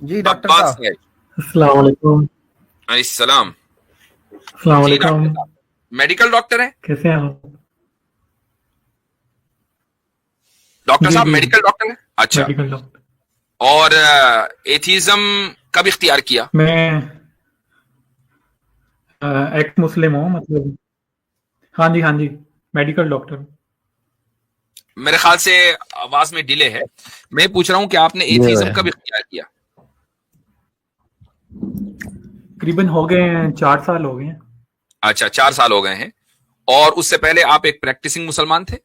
जी doctor Abbas साहब। है। अस्सलाम वालेकुम। सलाम। अस्सलाम जी वालेकुम। डॉक्टर साहब, मेडिकल डॉक्टर हैं? कैसे हैं आप? डॉक्टर जी साहब जी, मेडिकल डॉक्टर हैं? अच्छा। Medical doctor. और एथीज्म कब इख्तियार किया? मैं एक्स मुस्लिम हूँ, मतलब। हाँ जी, हाँ जी, मेडिकल डॉक्टर। मेरे ख्याल से आवाज में डिले है। मैं पूछ रहा हूं कि आपने ये एथीज्म है। कब इख्तियार किया? करीबन हो गए हैं, 4 साल हो गए हैं। अच्छा, 4 साल हो गए हैं। और उससे पहले आप एक प्रैक्टिसिंग मुसलमान थे?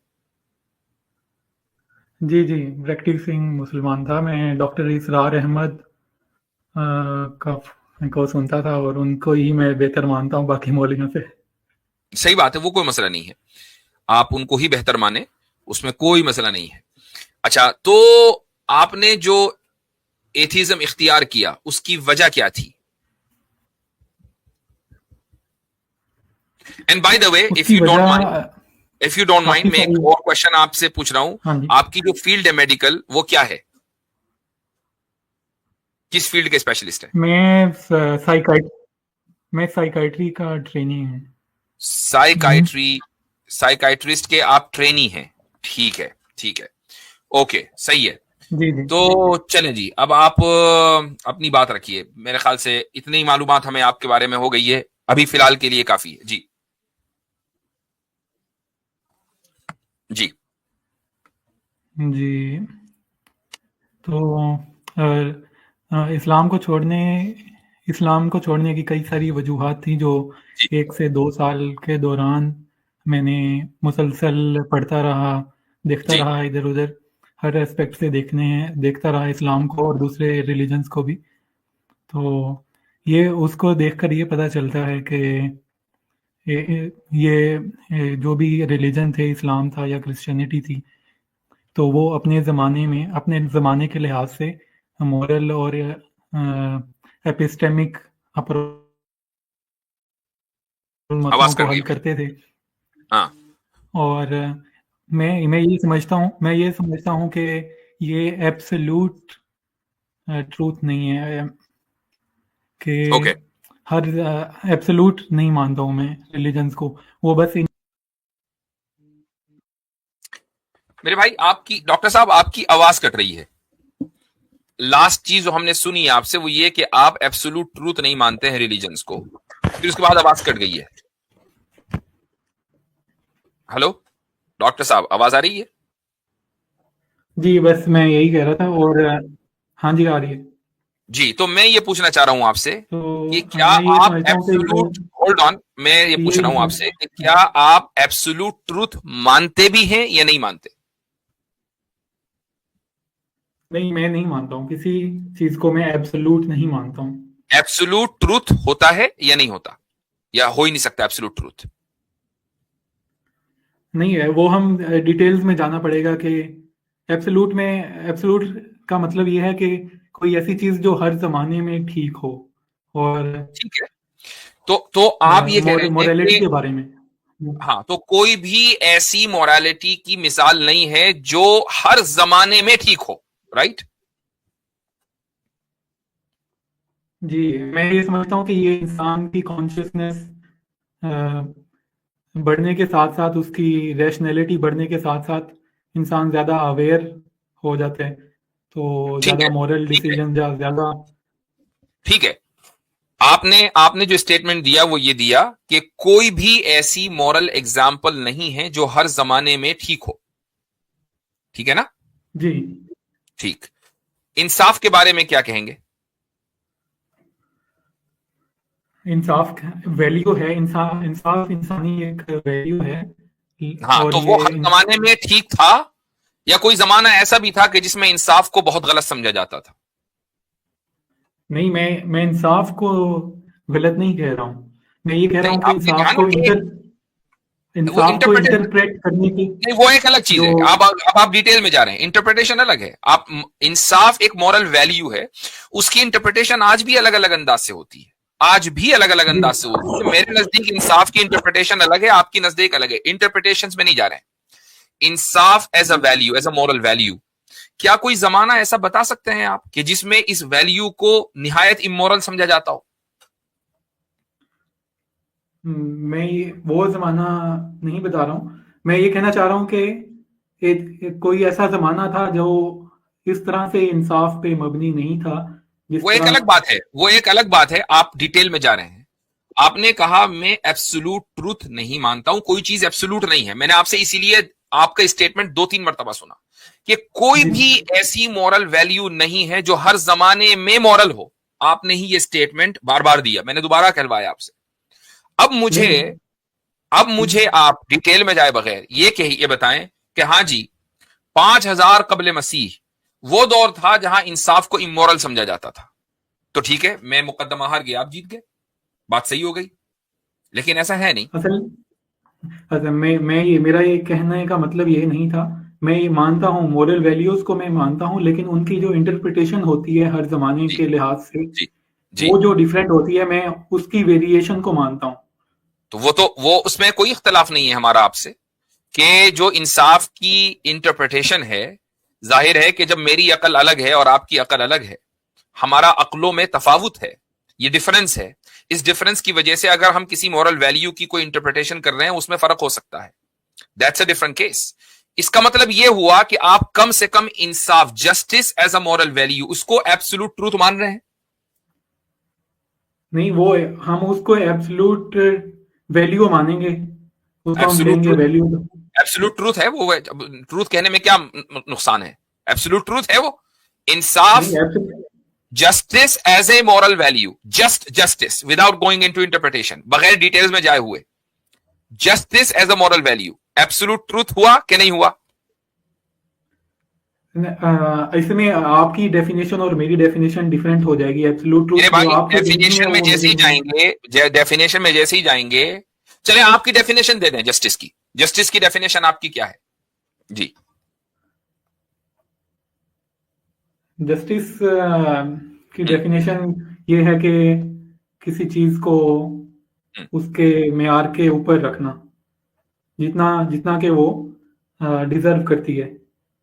जी जी, प्रैक्टिसिंग मुसलमान था मैं। डॉक्टर इसरार अहमद का को सुनता था, और उनको ही मैं बेहतर मानता हूँ बाकी मौलवियों से। सही बात है, वो कोई मसला नहीं है। आप उनको ही बेहतर माने, उसमें कोई मसला नहीं है। अच्छा, तो आपने जो एथीज्म इख्तियार किया उसकी वजह क्या थी? And by the way, if उसकी यू डोंट माइंड, वजह इफ यू डोंट माइंड, काफ़ी मैं एक सारी। और क्वेश्चन आपसे पूछ रहा हूं। हाँ जी। आपकी जो फील्ड है मेडिकल, वो क्या है? किस फील्ड के स्पेशलिस्ट है? मैं साइकाइट मैं साइकाइट्री का ट्रेनी हूँ। साइकाइट्री। साइकाइट्रिस्ट के आप ट्रेनी हैं? ठीक है, ठीक है। ओके, सही है। जी जी। तो चलें जी, अब आप अपनी बात रखिए। मेरे ख्याल से इतनी मालूमात हमें आपके बारे में हो गई है, अभी फिलहाल के लिए काफी है जी। जी। जी, तो अ, इस्लाम को छोड़ने की कई सारी वजूहात थी, जो जी। 1 से 2 साल के दौरान मैंने मुसलसल पढ़ता रहा, देखता जी। रहा इधर-उधर, हर एस्पेक्ट से देखता रहा इस्लाम को और दूसरे रिलीजन्स को भी। तो ये उसको देखकर ये पता चलता है कि ये जो भी रिलीजन थे, इस्लाम था या क्रिश्चियनिटी थी, तो वो अपने ज़माने के लिहाज से मॉरल और एपिस्टेमिक अप्रोच मसलों आवाज को कट गई हल भाई। करते थे। हाँ। और मैं ये समझता हूँ कि ये एब्सोल्यूट ट्रूथ नहीं है, कि ओके। हर एब्सोल्यूट नहीं मानता हूँ मैं रिलीजन्स को। वो बस मेरे भाई, आपकी डॉक्टर साहब आपकी आवाज कट रही है। लास्ट चीज जो हमने सुनी है आपसे वो ये कि आप एब्सोल्यूट ट्रूथ नहीं मानते हैं रिलीजन्स को, फिर उसके बाद आवाज कट गई है। हेलो डॉक्टर साहब, आवाज आ रही है? जी, बस मैं यही कह रहा था। और हाँ जी, आ रही है। जी, तो मैं ये पूछना चाह रहा हूं आपसे तो कि क्या मैं ये आप समझता हूँ कि एब्सोल्यूट, होल्ड ऑन, मैं ये पूछ ये रहा हूं आपसे कि क्या आप एब्सोल्यूट ट्रूथ मानते भी हैं या नहीं मानते? नहीं, मैं नहीं मानता हूँ, किसी चीज़ को मैं एब्सोल्यूट नहीं मानता हूँ। एब्सोल्यूट ट्रूथ होता है या नहीं होता, या हो ही नहीं सकता एब्सोल्यूट ट्रूथ? नहीं है, वो हम डिटेल्स में जाना पड़ेगा कि एब्सोल्यूट का मतलब ये है कि कोई ऐसी चीज़ जो हर ज़माने में ठीक हो, और ठीक है। तो आप ये कह रहे हैं मोरालिटी कि, के बारे में। हाँ, तो कोई भी ऐसी मोरालिटी की मिसाल नहीं है जो हर जमाने में ठीक हो, राइट? जी, मैं ये समझता हूँ कि ये इंसान की कॉन्शियसनेस बढ़ने के साथ-साथ, उसकी रैशनैलिटी बढ़ने के साथ-साथ इंसान ज़्यादा अवेयर हो जाता है, तो ठीक ज़्यादा है, मोरल ठीक है, डिसीजन या ज़्यादा। ठीक है। आपने आपने जो स्टेटमेंट दिया वो ये दिया कि कोई भी ऐसी मॉरल एग्जाम्पल नहीं है जो हर जमाने में ठीक हो, ठीक है ना? जी, ठीक। इंसाफ के बारे में क्या कहेंगे? इंसाफ वैल्यू है, इंसाफ इंसानी एक वैल्यू है। हाँ, और तो वो ये हर जमाने में ठीक था, या कोई जमाना ऐसा भी था कि जिसमें इंसाफ को बहुत गलत समझा जाता था? नहीं, मैं इंसाफ को गलत नहीं कह रहा हूँ। मैं ये कह रहा नहीं, हूँ कि आपने कहा ना कि वो इंसाफ को इंटरप्रिटेशन, इंटरप्रेट करने की नहीं वो एक अलग चीज जो। है। अब आप डिटेल में जा रहे हैं, इंटरप्रिटेशन अलग है। आप, इंसाफ एक मॉरल वैल्यू है, उसकी इंटरप्रिटेशन आज भी अलग अलग अंदाज से होती है। आज भी अलग अलग जी अंदाज से होती है। मेरे नजदीक इंसाफ की इंटरप्रिटेशन अलग है, आपकी नजदीक अलग है। इंटरप्रिटेशन में नहीं जा रहे हैं। इंसाफ as a value, as a moral value, क्या कोई जमाना ऐसा बता सकते हैं आप कि जिसमें इस वैल्यू को निहायत इमोरल समझा जाता हो? मैं ये वो जमाना नहीं बता रहा हूँ। मैं ये कहना चाह रहा हूँ कि कोई ऐसा जमाना था जो इस तरह से इंसाफ पे मबनी नहीं था, जिस वो एक तरह। अलग बात है, वो एक अलग बात है, आप डिटेल में जा रहे हैं। आपने कहा मैं एब्सोल्यूट ट्रूथ नहीं मानता हूं, कोई चीज एब्सोल्यूट नहीं है। मैंने आपसे इसीलिए आपका स्टेटमेंट 2-3 मरतबा सुना कि कोई जी भी ऐसी मॉरल वैल्यू नहीं है जो हर जमाने में मॉरल हो। आपने ही ये स्टेटमेंट बार बार दिया, मैंने दोबारा कहलवाया आपसे। अब मुझे नहीं। अब मुझे आप डिटेल में जाए बगैर ये बताएं कि हाँ जी, 5000 कबल मसीह वो दौर था जहां इंसाफ को इमोरल समझा जाता था। तो ठीक है, मैं मुकदमा हार गया, आप जीत गए, बात सही हो गई। लेकिन ऐसा है नहीं। असल असल मैं ये मेरा ये कहने का मतलब ये नहीं था। मैं ये मानता हूँ, मोरल वैल्यूज को मैं मानता हूँ, लेकिन उनकी जो इंटरप्रिटेशन होती है हर जमाने जी के लिहाज से, जी जी। वो जो डिफरेंट होती है, मैं उसकी वेरिएशन को मानता हूँ। तो वो उसमें कोई इख्तलाफ नहीं है हमारा आपसे कि जो इंसाफ की इंटरप्रिटेशन है, जाहिर है कि जब मेरी अकल अलग है और आपकी अकल अलग है, हमारा अकलों में तफावुत है, ये डिफरेंस है। इस डिफरेंस की वजह से अगर हम किसी मॉरल वैल्यू की कोई इंटरप्रिटेशन कर रहे हैं, उसमें फर्क हो सकता है। That's a different case. इसका मतलब यह हुआ कि आप कम से कम इंसाफ, justice as a moral value, उसको एब्सोल्यूट ट्रूथ मान रहे हैं। नहीं, वो हम उसको एब्सोल्यूट वैल्यू मानेंगे, उसको हम एब्सोल्यूट देंगे ट्रूथ, वैल्यू। एब्सोल्यूट ट्रूथ है वो। ट्रूथ कहने में क्या नुकसान है? एब्सोल्यूट ट्रूथ है वो। इंसाफ, नहीं, absolute. Justice as a moral value, just justice without going into interpretation, बगैर डिटेल्स में जाए हुए, justice as a moral value absolute truth हुआ कि नहीं हुआ? इसमें आपकी डेफिनेशन और मेरी डेफिनेशन डिफरेंट हो जाएगी। एब्सोल्यूट मेरे ट्रूथ जो भाई आपकी रीजनिंग है, डेफिनेशन में वो जैसे मेरी ही नहीं। जाएंगे, डेफिनेशन में जैसे ही जाएंगे, चले आपकी डेफिनेशन दे दें जस्टिस की। जस्टिस की डेफिनेशन आपकी क्या है जी? जस्टिस की हम्म, डेफिनेशन ये है कि किसी चीज को हम्म, उसके मेयार के ऊपर रखना, जितना जितना कि वो डिजर्व करती है।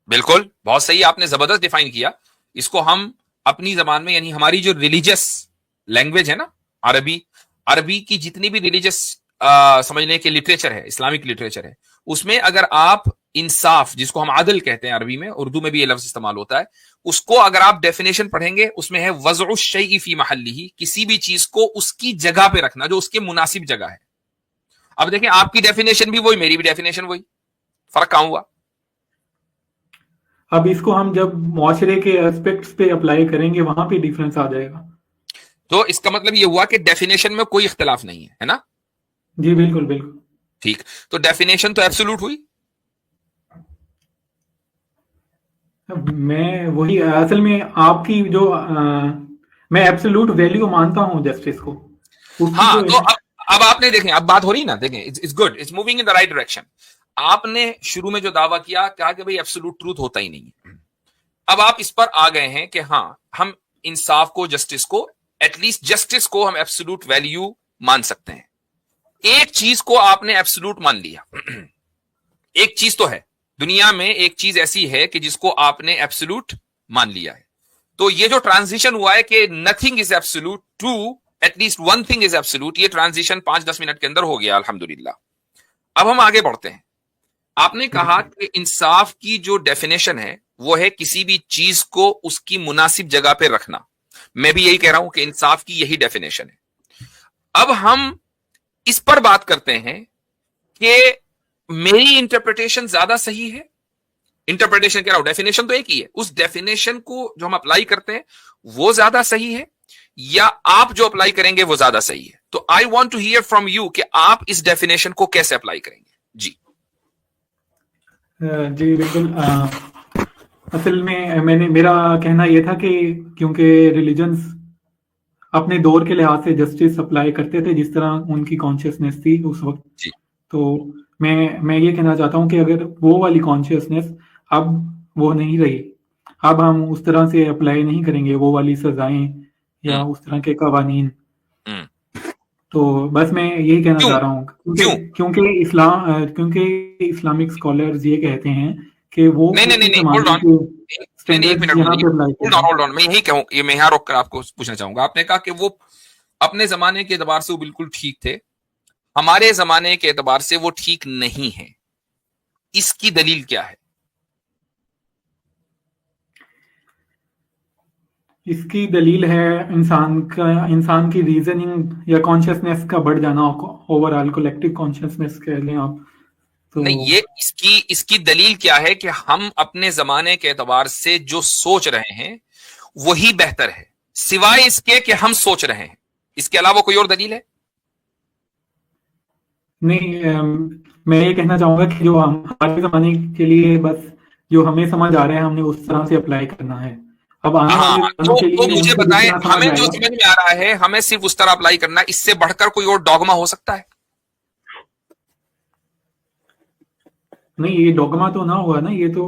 बिल्कुल, बहुत सही, आपने जबरदस्त डिफाइन किया। इसको हम अपनी जबान में, यानी हमारी जो रिलीजियस लैंग्वेज है ना, अरबी, अरबी की जितनी भी रिलीजियस समझने के लिटरेचर है, इस्लामिक लिटरेचर है, उसमें अगर आप इंसाफ, जिसको हम आदल कहते हैं अरबी में, उर्दू में भी ये लफ्ज इस्तेमाल होता है, उसको अगर आप डेफिनेशन पढ़ेंगे, उसमें है वज़उ शैइ फी महल्लिही, किसी भी चीज को उसकी जगह पे रखना जो उसके मुनासिब जगह है। अब देखें, आपकी डेफिनेशन भी वही, मेरी भी डेफिनेशन वही, फर्क कहां हुआ? अब इसको हम जब मुआशरे के एस्पेक्ट्स पे अप्लाई करेंगे, वहां पे डिफरेंस आ जाएगा। तो इसका मतलब यह हुआ कि डेफिनेशन में कोई इख्तलाफ नहीं है ना? जी बिल्कुल बिल्कुल। ठीक, तो डेफिनेशन तो एब्सोल्यूट हुई। मैं वही असल में आपकी जो मैं एब्सोल्यूट वैल्यू मानता हूँ जस्टिस को, उसकी हाँ, जो। तो अब आपने देखें, अब बात हो रही ना, देखें, it's good, it's moving in the right direction. आपने शुरू में जो दावा किया, कहा कि भाई एब्सोल्यूट ट्रूथ होता ही नहीं है। अब आप इस पर आ गए हैं कि हाँ, हम इंसाफ को, जस्टिस को, एटलीस्ट जस्टिस को हम एब्सोल्यूट वैल्यू मान सकते हैं। एक चीज को आपने एब्सोल्यूट मान लिया। एक चीज तो है दुनिया में, एक चीज ऐसी है कि जिसको आपने एब्सोल्यूट मान लिया है। तो ये जो ट्रांजिशन हुआ है कि nothing is absolute to at least one thing is absolute, ये ट्रांजिशन 5-10 मिनट के अंदर हो गया, अल्हम्दुलिल्लाह। अब हम आगे बढ़ते हैं। आपने कहा कि इंसाफ की जो डेफिनेशन है वो है किसी भी चीज को उसकी मुनासिब जगह पे रखना। मैं भी यही कह रहा हूं कि इंसाफ की यही डेफिनेशन है। अब हम इस पर बात करते हैं कि मेरी इंटरप्रिटेशन ज्यादा सही है। इंटरप्रिटेशन कह रहा हूं, डेफिनेशन तो एक ही है, उस डेफिनेशन को जो हम अप्लाई करते हैं वो ज्यादा सही है, या आप जो अप्लाई करेंगे वो ज्यादा सही है? तो I want to hear from you कि आप इस डेफिनेशन को कैसे अप्लाई करेंगे जी। जी बिल्कुल। असल में मेरा कहना यह था कि क्योंकि रिलीजन्स अपने दौर के लिहाज से जस्टिस अप्लाई करते थे, जिस तरह उनकी कॉन्शियसनेस थी उस वक्त। जी तो मैं ये कहना चाहता हूँ कि अगर वो वाली कॉन्शियसनेस अब वो नहीं रही, अब हम उस तरह से अप्लाई नहीं करेंगे वो वाली सजाएं या हम्म उस तरह के कवानीन। हम्म। तो बस मैं यही कहना क्यों? चाह रहा हूँ, क्यों? क्योंकि इस्लामिक स्कॉलर्स ये कहते हैं कि वो नहीं नहीं नहीं उसी नहीं, होल्ड जमाने ऑन, के नहीं नहीं, एक स्टैंडर्ड्स मिनट यहाँ पे apply hold on hold on, मैं यही कहूँ, ये मैं यहाँ रोक कर आपको पूछना चाहूंगा। आपने कहा कि वो अपने जमाने के एतबार से वो बिल्कुल ठीक थे, हमारे जमाने के एतबार से वो ठीक नहीं है, इसकी दलील क्या है? इसकी दलील है इंसान की रीजनिंग या कॉन्शियसनेस का बढ़ जाना, ओवरऑल कलेक्टिव कॉन्शियसनेस कह लें आप तो। नहीं, ये इसकी इसकी दलील क्या है कि हम अपने जमाने के एतबार से जो सोच रहे हैं वही बेहतर है, सिवाय इसके कि हम सोच रहे हैं, इसके अलावा कोई और दलील है? नहीं, मैं ये कहना चाहूंगा कि जो हम हमारे जमाने के लिए बस जो हमें समझ आ रहा है हमने उस तरह से अप्लाई करना है। अब आने हाँ, वाले लोगों के तो लिए मुझे उनको जिस बताएं, तरह समझ हमें जो आएगा। समझ में आ रहा है हमें सिर्फ उस तरह अप्लाई करना है, इससे बढ़कर कोई और डॉगमा हो सकता है? नहीं, ये डोगमा तो ना हुआ ना, ये तो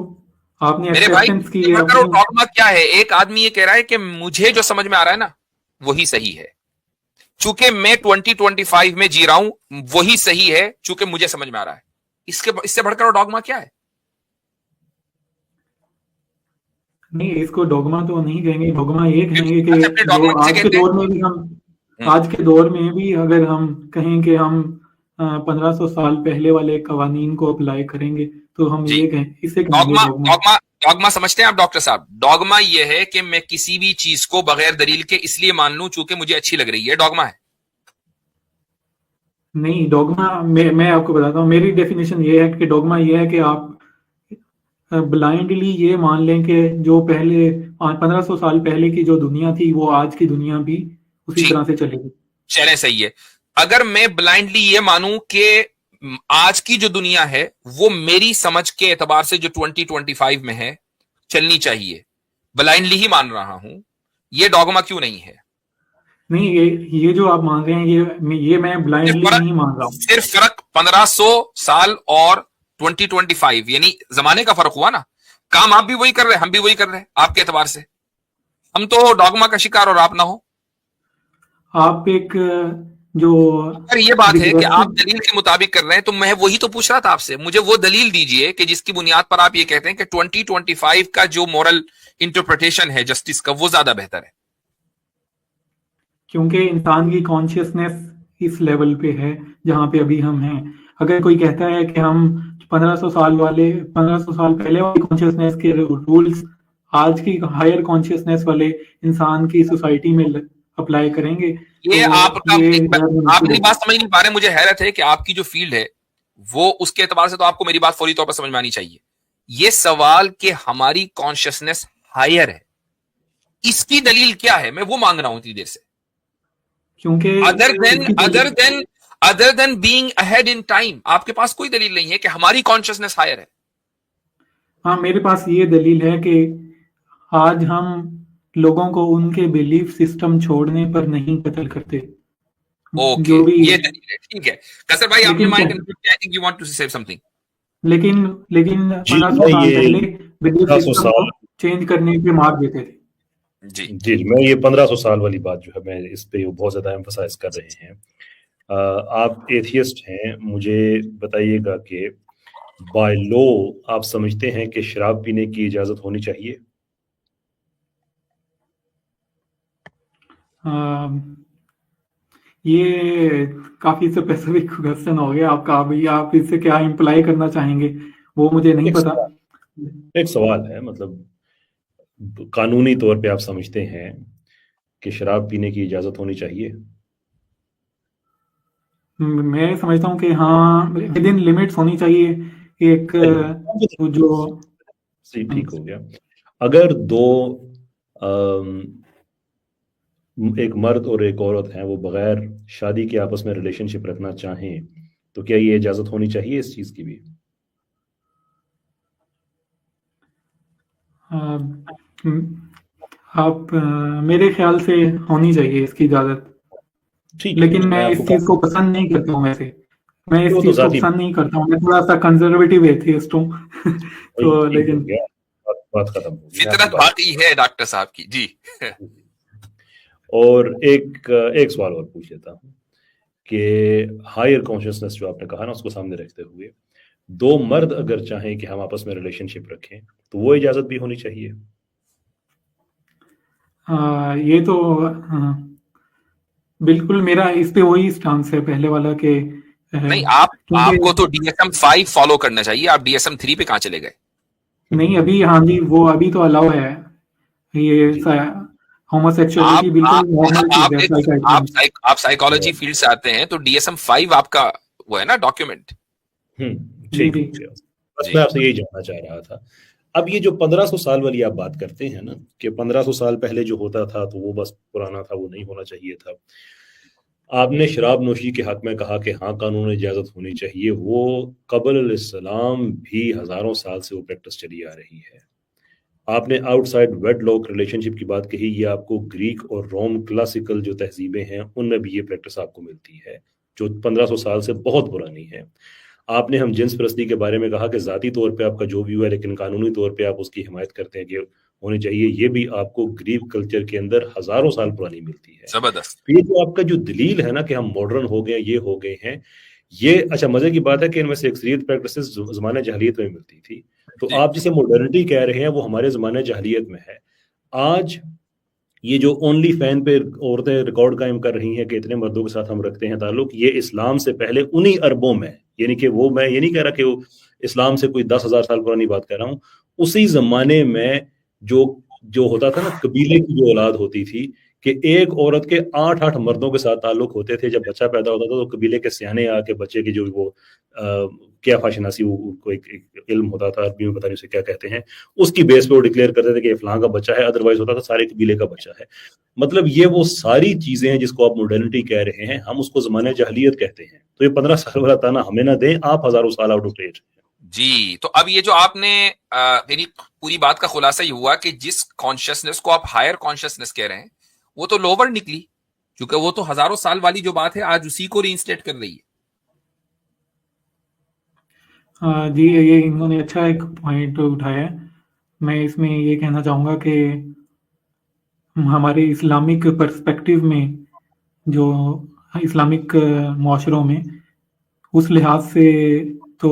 आपने मेरे भाई, एक्सेप्टेंस की इससे है बढ़कर और अपनी। डॉगमा क्या है? एक आदमी ये कह रहा है कि मुझे जो समझ में आ रहा है ना वही सही है, चूंकि मैं 2025 में जी रहा हूं, वही सही है चूंकि मुझे समझ में आ रहा है। इससे बढ़कर और डॉगमा क्या है? नहीं, इसको डोगमा तो नहीं कहेंगे। डोगमा ये कहेंगे कि अच्छा, अपने जो डॉगमा किसे आज के कहते हैं? दौर में भी हम हम्म, आज के दौर में भी अगर हम कहें कि हम 1500 साल पहले वाले कवानीन को अप्लाई करेंगे तो हम जी। ये कहें, इसे कहेंगे डॉगमा डोगमा। डॉगमा डॉगमा समझते हैं आप डॉक्टर साहब? डॉगमा ये है कि मैं किसी भी चीज को बगैर दलील के इसलिए मान लूं चूंकि मुझे अच्छी लग रही है, डॉगमा है। नहीं, डोगमा मैं आपको बताता हूँ, मेरी डेफिनेशन ये है कि डोगमा ये है कि आप ब्लाइंडली ये मान लें कि जो पहले 1500 साल पहले की जो दुनिया थी वो आज की दुनिया भी उसी जी, तरह से चलेगी। चले, सही है। अगर मैं ब्लाइंडली ये मानूं कि आज की जो दुनिया है वो मेरी समझ के एतबार से जो 2025 में है चलनी चाहिए, ब्लाइंडली ही मान रहा हूं, ये डॉगमा क्यों नहीं है? नहीं, ये जो आप मान रहे हैं ये मैं सिर्फ ब्लाइंडली फर्क नहीं मान रहा हूँ। सिर्फ फर्क 1500 साल और 2025 यानी जमाने का फर्क हुआ ना। काम आप भी वही कर रहे हैं, हम भी वही कर रहे हैं, आपके एतबार से हम तो डॉगमा का शिकार और आप ना हो। आप एक जो अगर ये बात है कि आप रिग्रेसिव दलील के मुताबिक कर रहे हैं तो मैं वही तो पूछ रहा था आपसे, मुझे वो दलील दीजिए कि जिसकी बुनियाद पर आप ये कहते हैं कि 2025 का जो मॉरल इंटरप्रिटेशन है जस्टिस का वो ज्यादा बेहतर है। क्योंकि इंसान की कॉन्शियसनेस इस लेवल पे है जहाँ पे अभी हम हैं। अगर कोई कहता है कि हम 1500 साल पहले वाली कॉन्शियसनेस के रूल्स आज की हायर कॉन्शियसनेस वाले इंसान की सोसाइटी में अप्लाई करेंगे ये तो आपका ये एक, गैर आप मुनासिब मेरी होगा। बात समझ नहीं पा रहे, मुझे हैरत है कि आपकी जो फील्ड है वो उसके एतबार से तो आपको मेरी बात फौरी तौर पर समझ में आनी चाहिए। ये सवाल कि हमारी कॉन्शियसनेस हायर है, इसकी दलील क्या है, मैं वो मांग रहा हूं इतनी देर से। क्योंकि अदर देन इसकी other than other than being ahead in time आपके पास कोई दलील नहीं है कि हमारी कॉन्शियसनेस हायर है। हाँ, मेरे पास ये दलील है कि आज हम लोगों को उनके बिलीफ सिस्टम छोड़ने पर नहीं कत्ल करते। ओके, जो भी ये दलील है, ठीक है। कसर भाई, आपने लेकिन mic unmute, I think you want to say something. लेकिन लेकिन जी 1500 मैं साल ये पहले बिलीफ 1500 सिस्टम को साल चेंज करने पे मार देते थे। जी, जी मैं ये 1500 साल वाली बात जो है मैं इस पे बहुत ज्यादा एम्फसाइज कर रहे हैं। आप एथियस्ट हैं, मुझे बताइएगा कि बाय लॉ आप समझते हैं कि शराब पीने की इजाजत होनी चाहिए? अ, ये काफी स्पेसिफिक क्वेश्चन हो गया आपका। अभी आप इससे क्या इम्प्लाई करना चाहेंगे वो मुझे नहीं एक पता। एक सवाल है, मतलब कानूनी तौर पे आप समझते हैं कि शराब पीने की इजाजत होनी चाहिए? मैं समझता हूँ कि हाँ, विद इन लिमिट्स होनी चाहिए। एक जो जी ठीक हो गया। अगर दो अम, एक मर्द और एक औरत हैं, वो बगैर शादी के आपस में रिलेशनशिप रखना चाहें तो क्या ये इजाजत होनी चाहिए इस चीज की भी? अ, आप मेरे ख्याल से होनी चाहिए इसकी इजाजत। ठीक है, लेकिन मैं मैं आपको इस चीज को पसंद नहीं करता हूँ वैसे। मैं इस वो तो चीज को जाती पसंद नहीं करता हूँ, मैं थोड़ा सा कंजर्वेटिव एथियस्ट हूँ। तो ठीक हो लेकिन गया, बात खत्म होगी, मैं आपकी फितरत बात। बाकी है डॉक्टर साहब की जी। और एक सवाल और पूछ लेता हूँ कि हायर कॉन्शियसनेस जो आपने कहा ना, उसको सामने रखते हुए दो मर्द अगर चाहें कि हम आपस में रिलेशनशिप रखें तो वो इजाजत भी होनी चाहिए। ये तो बिल्कुल मेरा इस पे वही स्टांस है पहले वाला के नहीं, क्योंकि आपको तो DSM-5 फॉलो करना चाहिए, आप DSM-3 पे कहां चले गए? नहीं अभी, हाँ जी, वो अभी तो अलाउ है ये जी होमोसेक्सुअलिटी बिल्कुल नॉर्मल चीज है साइकाइट्री में। आप साइकोलॉजी फील्ड से आते हैं तो DSM-5 आपका वो है ना डॉक्यूमेंट। जी ठीक जी हो गया। बस जी मैं आपसे यही जानना चाह रहा था। अब ये जो 1500 साल वाली आप बात करते हैं ना कि 1500 साल पहले जो होता था तो वो बस पुराना था, वो नहीं होना चाहिए था। आपने शराब नोशी के हक में कहा कि हाँ कानून इजाजत होनी चाहिए, वो कबल इस्लाम भी हजारों साल से वो प्रैक्टिस चली आ रही है। आपने आउटसाइड वेडलॉक रिलेशनशिप की बात कही, ये आपको ग्रीक और रोम क्लासिकल जो तहजीबें हैं उनमें भी ये प्रैक्टिस आपको मिलती है जो 1500 साल से बहुत पुरानी है। आपने हम जिन्स परस्ती के बारे में कहा कि ज़ाती तौर पे आपका जो व्यू है लेकिन कानूनी तौर पे आप उसकी हिमायत करते हैं कि होनी चाहिए, ये भी आपको ग्रीक कल्चर के अंदर हजारों साल पुरानी मिलती है। जबरदस्त। तो ये जो आपका जो दलील है ना कि हम मॉडर्न हो गए, ये हो गए हैं, ये अच्छा मजे की बात है कि इनमें से अक्सरियत प्रैक्टिसेस ज़माने जहलियत में मिलती थी। तो जी आप जिसे मॉडर्निटी कह रहे हैं वो हमारे ज़माने जहलियत में है। आज ये जो ओनली फैन पे औरतें रिकॉर्ड कायम कर रही हैं कि इतने मर्दों के साथ हम रखते हैं ताल्लुक, ये इस्लाम से पहले उन्हीं अरबों में, यानी कि वो, मैं ये नहीं कह रहा कि वो इस्लाम से कोई 10,000 साल पुरानी बात कर रहा हूँ, उसी जमाने में जो जो होता था ना, कबीले की जो औलाद होती थी कि एक औरत के 8-8 मर्दों के साथ ताल्लुक होते थे। जब बच्चा पैदा होता था तो कबीले के सियाने आके बच्चे की जो वो क्या फाशिनासी, उनको एक इल्म होता था, अरबी में पता नहीं उसे क्या कहते हैं, उसकी बेस पे वो डिक्लेयर करते थे कि फलां का बच्चा है, अदरवाइज होता था सारे कबीले का बच्चा है। मतलब ये वो सारी चीजें हैं जिसको आप मॉडर्निटी कह रहे हैं, हम उसको जमाने जहलियत कहते हैं। तो ये 15 साल वाला ताना हमें ना दें, आप हजारों साल आउट ऑफ डेट। जी। तो अब ये जो आपने मेरी पूरी बात का खुलासा ये हुआ कि जिस कॉन्शियसनेस को आप हायर कॉन्शियसनेस कह रहे हैं वो तो लोअर निकली, क्योंकि वो तो हजारों साल वाली जो बात है आज उसी को रीइंस्टेट कर रही है। जी ये इन्होंने अच्छा एक पॉइंट उठाया है। मैं इसमें ये कहना चाहूँगा कि हमारे इस्लामिक पर्सपेक्टिव में जो इस्लामिक माशरों में उस लिहाज से तो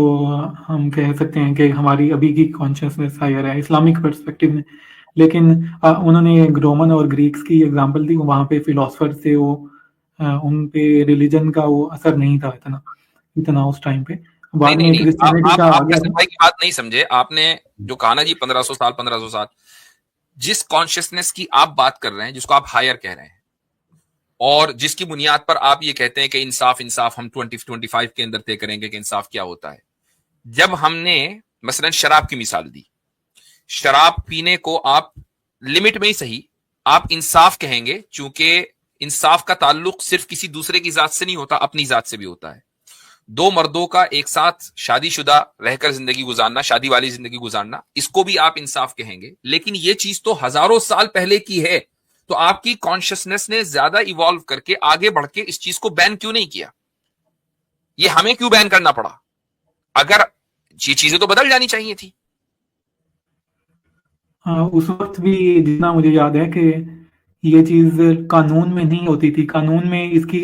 हम कह सकते हैं कि हमारी अभी की कॉन्शियसनेस हायर है इस्लामिक पर्सपेक्टिव में। लेकिन उन्होंने रोमन और ग्रीक्स की एग्जांपल दी, वहाँ पे फिलोसफर थे वो, उन पे रिलीजन का वो असर नहीं था इतना इतना उस टाइम पे। नहीं बाद नहीं में नहीं, क्रिश्चियनिटी का आ आप गया कैसे था। भाई की बात नहीं समझे। आपने जो कहा ना जी 1500 साल, जिस कॉन्शियसनेस की आप बात कर रहे हैं, जिसको आप हायर कह रहे हैं, और जिसकी बुनियाद पर आप ये कहते हैं कि इंसाफ इंसाफ हम 2025 के अंदर तय करेंगे कि इंसाफ क्या होता है। जब हमने मसलन शराब की मिसाल दी, शराब पीने को आप लिमिट में ही सही आप इंसाफ कहेंगे, चूंकि इंसाफ का ताल्लुक सिर्फ किसी दूसरे की जात से नहीं होता, अपनी जात से भी होता है। दो मर्दों का एक साथ शादीशुदा रहकर जिंदगी गुजारना, शादी वाली जिंदगी गुजारना, इसको भी आप इंसाफ कहेंगे। लेकिन ये चीज तो हजारों साल पहले की है। तो आपकी कॉन्शियसनेस ने ज्यादा इवॉल्व करके आगे बढ़ के इस चीज को बैन क्यों नहीं किया? ये हमें क्यों बैन करना पड़ा? अगर ये चीजें तो बदल जानी चाहिए थी। उस वक्त भी जितना मुझे याद है कि ये चीज कानून में नहीं होती थी, कानून में इसकी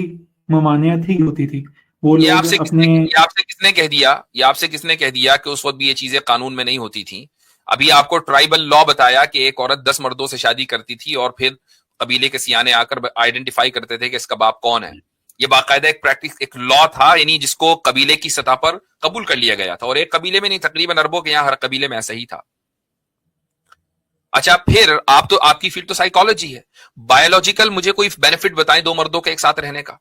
ममानियत ही होती थी। वो ये लोग आपसे किसने अपने ये आपसे किसने कह दिया ये आपसे किसने कह दिया कि उस वक्त भी ये चीजें कानून में नहीं होती थी? अभी आपको ट्राइबल लॉ बताया कि एक औरत 10 मर्दों से शादी करती थी और फिर कबीले के सियाने आकर आइडेंटिफाई करते थे कि इसका बाप कौन है। ये बाकायदा एक प्रैक्टिस, एक लॉ था, यानी जिसको कबीले की सतह पर कबूल कर लिया गया था। और एक कबीले में नहीं, तकरीबन अरबों के यहाँ हर कबीले में ऐसा ही था। अच्छा, फिर आप तो, आपकी फील्ड तो साइकोलॉजी है, बायोलॉजिकल मुझे कोई बेनिफिट बताएं दो मर्दों के एक साथ रहने का।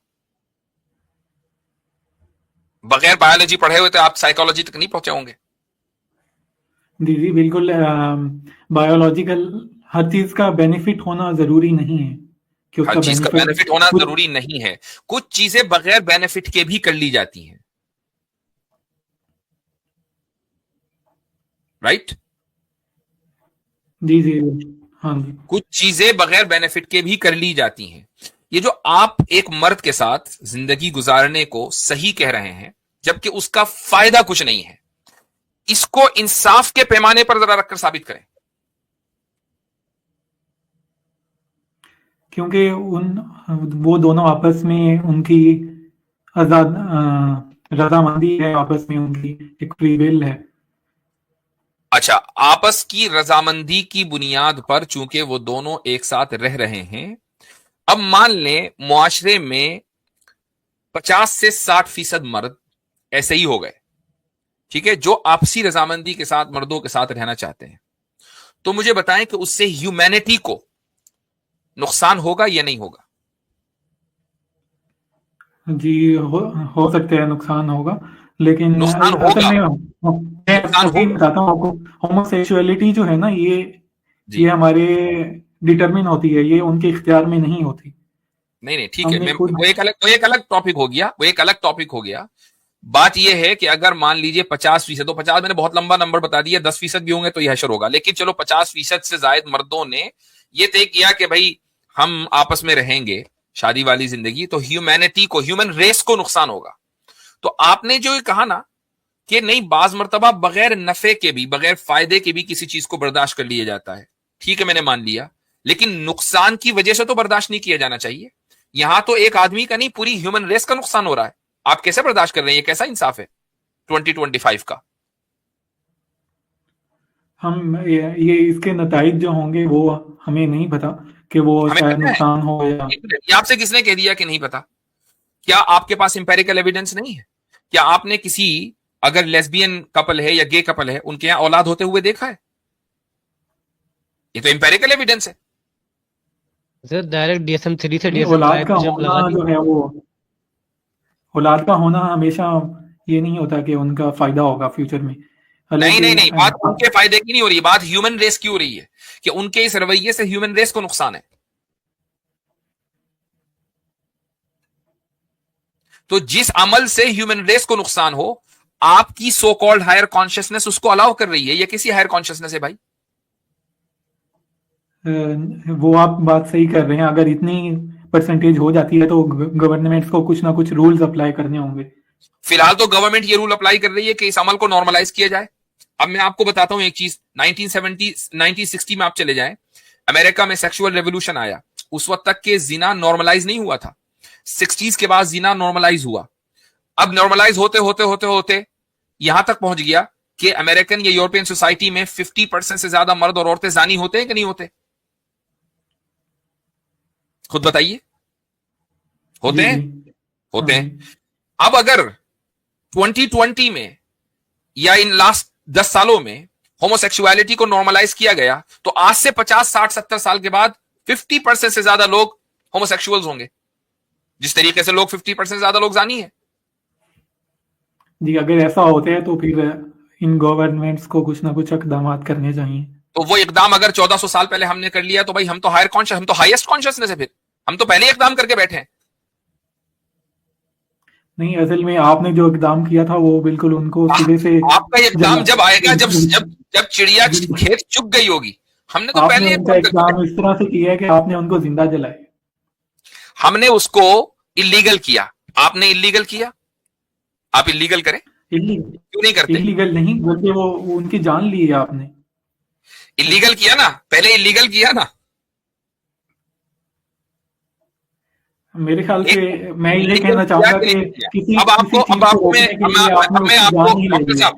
बगैर बायोलॉजी पढ़े हुए तो आप साइकोलॉजी तक नहीं पहुंचे होंगे। दीदी बिल्कुल बायोलॉजिकल हर चीज का बेनिफिट होना जरूरी नहीं है कि हर उसका चीज का बेनिफिट बेनिफिट होना कुछ। जरूरी नहीं है, कुछ चीजें बगैर बेनिफिट के भी कर ली जाती हैं, राइट? जी जी हाँ जी। कुछ चीजें बगैर बेनिफिट के भी कर ली जाती हैं। ये जो आप एक मर्द के साथ जिंदगी गुजारने को सही कह रहे हैं जबकि उसका फायदा कुछ नहीं है, इसको इंसाफ के पैमाने पर जरा रखकर साबित करें। क्योंकि वो दोनों आपस में उनकी आजाद रजामंदी है आपस में, उनकी एक फ्री विल है। अच्छा, आपस की रजामंदी की बुनियाद पर चूंकि वो दोनों एक साथ रह रहे हैं, अब मान लें मुआशरे में 50 से 60% मर्द ऐसे ही हो गए, ठीक है, जो आपसी रजामंदी के साथ मर्दों के साथ रहना चाहते हैं, तो मुझे बताएं कि उससे ह्यूमैनिटी को नुकसान होगा या नहीं होगा? जी, हो सकता है नुकसान होगा, लेकिन नुकसान असल होगा, में मैं नुकसान वही होगा। बताता हूँ आपको। होमोसेक्सुअलिटी जो है ना, ये जी, हमारे डिटरमिन होती है, ये उनके इख्तियार में नहीं होती। नहीं नहीं, ठीक है, हमने मैं खुद वो एक अलग टॉपिक हो गया, वो एक अलग टॉपिक हो गया। बात यह है कि अगर मान लीजिए 50%, तो 50 मैंने बहुत लंबा नंबर बता दिया, 10% भी होंगे तो यह हशर होगा, लेकिन चलो 50% से ज्यादा मर्दों ने यह तय किया कि भाई हम आपस में रहेंगे शादी वाली जिंदगी, तो ह्यूमैनिटी को, ह्यूमन रेस को नुकसान होगा। तो आपने जो ये कहा ना कि नहीं, बाज मर्तबा बगैर नफे के भी, बगैर फायदे के भी किसी चीज को बर्दाश्त कर लिया जाता है, ठीक है, मैंने मान लिया, लेकिन नुकसान की वजह से तो बर्दाश्त नहीं किया जाना चाहिए। यहां तो एक आदमी का नहीं, पूरी ह्यूमन रेस का नुकसान हो रहा है, आप कैसे बर्दाश्त कर रहे हैं? ये कैसा इंसाफ है 2025 का? ये इसके नताइज जो होंगे वो हमें नहीं पता कि वो हमें शायद पता है, नुकसान हो या एक मिनट, ये आपसे किसने कह दिया कि नहीं पता? क्या आपके पास इंपेरिकल एविडेंस नहीं है? क्या आपने किसी, अगर लेस्बियन कपल है या गे कपल है, उनके यहां औलाद होते हुए देखा है? ये तो इंपेरिकल एविडेंस है। सर डायरेक्ट DSM-3 से नहीं, DSM-5 पे जंप लगा दी। जो है वो औलाद का होना हमेशा ये नहीं होता कि उनका फायदा होगा फ्यूचर में। नहीं हालांकि नहीं नहीं, बात उनके फायदे की नहीं हो रही, बात ह्यूमन रेस की हो रही है कि उनके इस रवैये से ह्यूमन रेस को नुकसान है। तो जिस अमल से ह्यूमन रेस को नुकसान हो, आपकी सो कॉल्ड हायर कॉन्शियसनेस उसको अलाउ कर रही है। ये किसी हायर कॉन्शियसनेस है भाई? वो आप बात सही कर रहे हैं, अगर इतनी परसेंटेज हो जाती है तो गवर्नमेंट्स को कुछ ना कुछ रूल्स अप्लाई करने होंगे। फिलहाल तो गवर्नमेंट ये रूल अप्लाई कर रही है कि इस अमल को नॉर्मलाइज किया जाए। अब मैं आपको बताता हूं एक चीज, 1960 में आप चले जाएं, अमेरिका में सेक्सुअल रेवोल्यूशन आया, उस वक्त तक के जिना नॉर्मलाइज नहीं हुआ था, 60s के बाद जिना नॉर्मलाइज हुआ। अब नॉर्मलाइज होते होते होते होते यहां तक पहुंच गया कि अमेरिकन या यूरोपियन सोसाइटी में 50% से ज्यादा मर्द और औरतें जानी होते हैं कि नहीं होते? खुद बताइए, होते जी हैं? जी। होते हाँ हैं। जी। अब अगर 2020 में या इन लास्ट 10 सालों में होमोसेक्सुअलिटी को नॉर्मलाइज किया गया, तो आज से 50, 60, 70 साल के बाद 50% से ज्यादा लोग होमोसेक्सुअल्स होंगे, जिस तरीके से लोग 50% से ज्यादा लोग जानी है। जी, अगर ऐसा होता है तो फिर इन गवर्नमेंट्स को कुछ ना कुछ इकदाम करने चाहिए। तो वो इकदाम अगर 1400 साल पहले हमने कर लिया, तो भाई हम तो हम तो हाईएस्ट कॉन्शियसनेस है, फिर हम तो पहले इकदाम करके बैठे हैं। नहीं, असल में आपने जो इकदाम किया था वो बिल्कुल उनको सिरे से आपका इकदाम जब आएगा, जब जब जब चिड़िया बिल्कुल। खेत चुग गई होगी। हमने तो आपने पहले उनका इकदाम करके इकदाम इस तरह से किया है कि आपने उनको जिंदा जलाया। हमने उसको इलीगल किया। आपने इलीगल किया, आप इलीगल करें, क्यों नहीं करते? इलीगल नहीं, बल्कि वो उनकी जान ली है आपने। इलीगल किया ना, पहले इलीगल किया ना। मेरे ख्याल से मैं ये इलीगल कहना किया चाहूंगा कि कि नहीं किया? किसी अब आपको, किसी अब चीज को आपको मैं रोकने के लिए आपने अब मैं उसकी आपको जान ही ले ली है।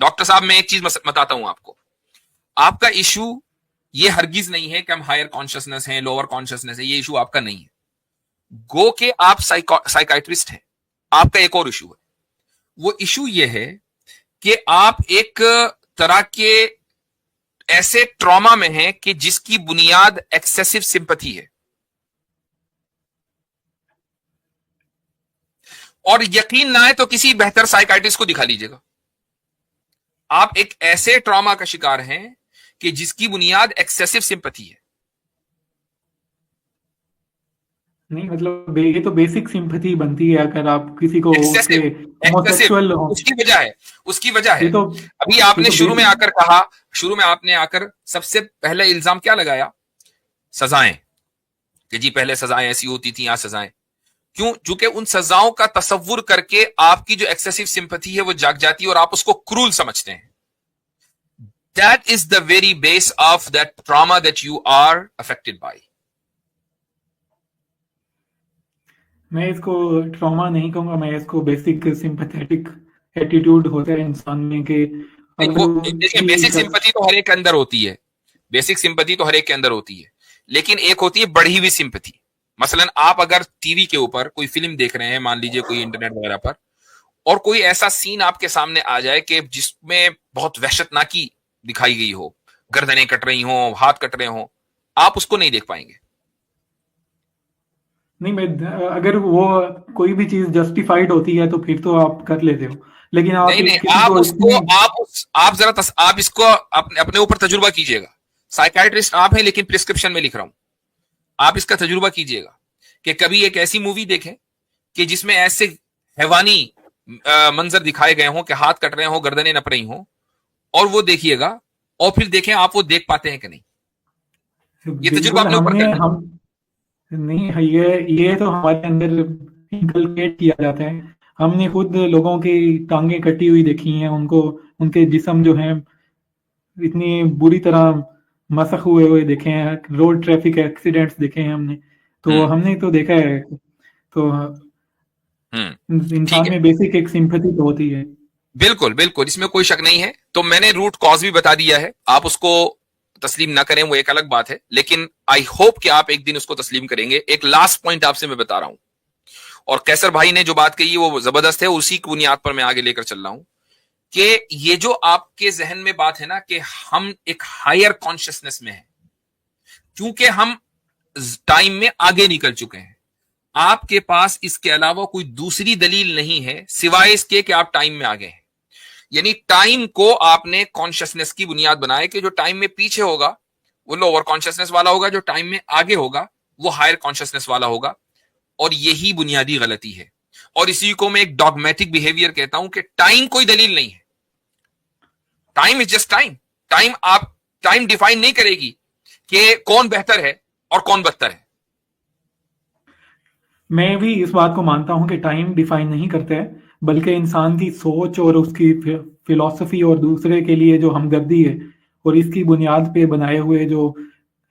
डॉक्टर साहब मैं एक चीज बताता हूं आपको। आपका इशू ये हरगिज नहीं है कि हम हायर कॉन्शियसनेस हैं, लोअर कॉन्शियसनेस है, ये इशू आपका नहीं है। गो के आप साइकाइट्रिस्ट हैं, आपका एक और इशू है। वो इशू ये है कि आप एक तरह के ऐसे ट्रॉमा में हैं कि जिसकी बुनियाद एक्सेसिव सिंपैथी है। और यकीन ना आए तो किसी बेहतर साइकाइट्रिस्ट को दिखा लीजिएगा। आप एक ऐसे ट्रॉमा का शिकार हैं कि जिसकी बुनियाद एक्सेसिव सिंपैथी है। नहीं, मतलब ये तो बेसिक सिंपैथी बनती है अगर आप किसी को उसके एक्सेसिव होमोसेक्सुअल हो। उसकी वजह है। ये तो अभी आपने शुरू में बेसिक। आकर कहा, शुरू में आपने आकर सबसे पहले इल्जाम क्या लगाया? सजाएं, कि जी पहले सजाएं ऐसी होती थी, यहां सजाएं क्यों? क्योंकि उन सजाओं का तसव्वुर करके आपकी जो एक्सेसिव सिंपैथी है वो जाग जाती है और आप उसको क्रूल समझते हैं। That is the very base of that trauma that you are affected by. मैं इसको ट्रॉमा नहीं कहूंगा, मैं इसको बेसिक सिंपैथेटिक एटीट्यूड होता है इंसान में कि नहीं, अगर वो वो देखिए, किसी बेसिक सिंपैथी तो हर एक के अंदर होती है, बेसिक सिंपैथी तो हर एक के अंदर होती है, लेकिन एक होती है बढ़ी हुई सिंपैथी। मसलन आप अगर टीवी के ऊपर कोई फिल्म देख रहे हैं, मान लीजिए कोई इंटरनेट वगैरह पर, और कोई ऐसा सीन आपके सामने आ जाए कि जिसमें बहुत वहशतनाकी दिखाई गई हो, गर्दनें कट रही हो, हाथ कट रहे हो, आप उसको नहीं देख पाएंगे। नहीं, मैं अगर वो कोई भी चीज जस्टिफाइड होती है तो फिर तो आप कर लेते हो, लेकिन आप नहीं नहीं, किसी आप को उसको इतनी आप जरा आप इसको अपने ऊपर तजुर्बा कीजिएगा। साइकाइट्रिस्ट आप हैं, लेकिन प्रिस्क्रिप्शन में लिख रहा हूं, आप इसका तजुर्बा कीजिएगा कि कभी एक ऐसी मूवी देखें कि जिसमें ऐसे हैवानी मंजर दिखाए गए हों कि हाथ कट रहे हों, गर्दनें नप रही हों, और वो देखिएगा, और फिर देखें आप वो देख पाते हैं कि नहीं। ये तजुर्बा बिल्कुल अपने ऊपर हमने कर लीजिए। हम नहीं है, ये तो हमारे अंदर इनकलकेट किया जाता है। हमने खुद लोगों की टांगे कटी हुई देखी हैं, उनको उनके जिस्म जो हैं इतनी बुरी तरह मसख हुए हुए देखे हैं, रोड ट्रैफिक एक्सीडेंट्स देखे हैं हमने, तो हमने तो देखा है। तो ठीक इंसान है, में बेसिक एक सिंपैथी तो होती है। बिल्कुल बिल्कुल, इसमें कोई शक नहीं है। तो मैंने रूट कॉज भी बता दिया है, आप उसको तस्लीम ना करें वो एक अलग बात है, लेकिन आई होप कि आप एक दिन उसको तस्लीम करेंगे। एक लास्ट पॉइंट आपसे मैं बता रहा हूं, और कैसर भाई ने जो बात कही है वो जबरदस्त है, उसी की बुनियाद पर मैं आगे लेकर चल रहा हूं कि ये जो आपके जहन में बात है ना कि हम एक हायर कॉन्शियसनेस में हैं, क्योंकि हम टाइम में आगे निकल चुके हैं। आपके पास इसके अलावा कोई दूसरी दलील नहीं है सिवाय इसके कि आप टाइम में आगे हैं। यानी टाइम को आपने कॉन्शियसनेस की बुनियाद बनाया कि जो टाइम में पीछे होगा वो लोअर कॉन्शियसनेस वाला होगा, जो टाइम में आगे होगा वो हायर कॉन्शियसनेस वाला होगा, और यही बुनियादी गलती है। और इसी को मैं एक डॉगमेटिक बिहेवियर कहता हूं कि टाइम कोई दलील नहीं है। Time is just time. Time define नहीं करेगी कि कौन बेहतर है और कौन बदतर है। मैं भी इस बात को मानता हूं कि टाइम डिफाइन नहीं करता है, बल्कि इंसान की सोच और उसकी फिलॉसफी और दूसरे के लिए जो हमदर्दी है और इसकी बुनियाद पे बनाए हुए जो